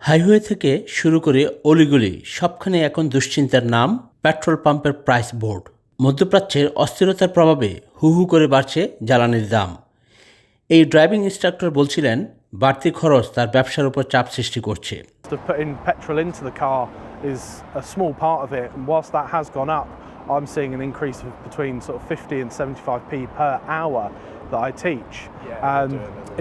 Highway থেকে শুরু করে অলিগলি সবখানে এখন দুশ্চিন্তার নাম পেট্রোল পাম্পের প্রাইস বোর্ড। মধ্যপ্রাচ্যের অস্থিরতার প্রভাবে হু হু করে বাড়ছে জ্বালানির দাম। এই ড্রাইভিং ইনস্ট্রাক্টর বলছিলেন, বাড়তি খরচ তার ব্যবসার উপর চাপ সৃষ্টি করছে। Putting petrol into the car is a small part of it, and whilst that has gone up, I'm seeing an increase of between sort of 50 and 75p per hour that I teach.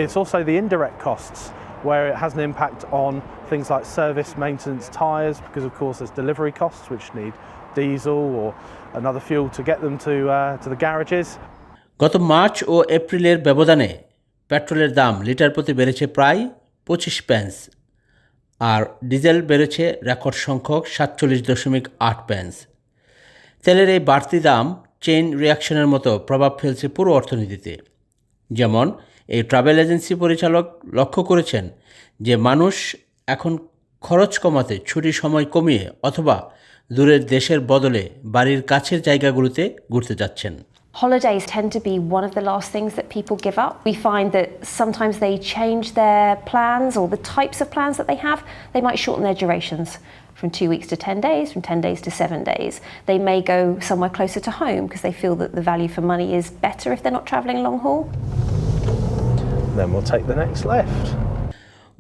It's also the indirect costs, where it has an impact on things like service, maintenance, tyres, because of course there's delivery costs which need diesel or another fuel to get them to the garages. গত March ও এপ্রিলের ব্যবধানে পেট্রোলের দাম litre প্রতি বেড়েছে প্রায় 25 pens, আর diesel বেড়েছে record সংখ্যক 47.8 পেন্স। তেলের এই বাড়তি দাম চেইন রিয়াকশনের মতো প্রভাব ফেলছে পুরো অর্থনীতিতে। যেমন এই ট্রাভেল এজেন্সি পরিচালক লক্ষ্য করেছেন যে মানুষ এখন খরচ কমাতে ছুটির সময় কমিয়ে অথবা দূরের দেশের বদলে বাড়ির কাছের জায়গাগুলোতে ঘুরতে যাচ্ছেন। Holidays tend to be one of the last things that people give up. We find that sometimes they change their plans or the types of plans that they have. They might shorten their durations from 2 weeks to 10 days, from 10 days to 7 days. They may go somewhere closer to home because they feel that the value for money is better if they're not travelling long haul. Then we'll take the next left.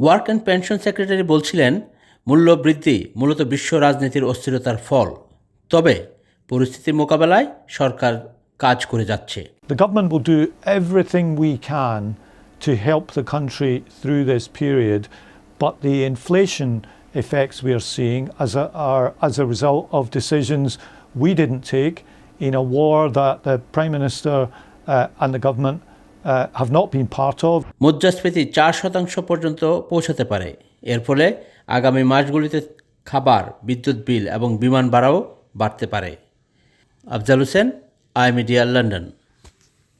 Work and pension secretary বলছিলেন, মূল্য বৃদ্ধি মূলত বিশ্ব রাজনীতির অস্থিরতার ফল, তবে পরিস্থিতি মোকাবেলায় সরকার কাজ করে যাচ্ছে। The government will do everything we can to help the country through this period, but the inflation effects we are seeing are as a result of decisions we didn't take in a war that the Prime Minister and the government have not been part of. মুদ্রাস্ফীতি 4% পর্যন্ত পৌঁছাতে পারে। এর ফলে আগামী মাসগুলিতে খাবার, বিদ্যুৎ বিল এবং বিমান ভাড়াও বাড়তে পারে। Afzal Hossain, I media, London.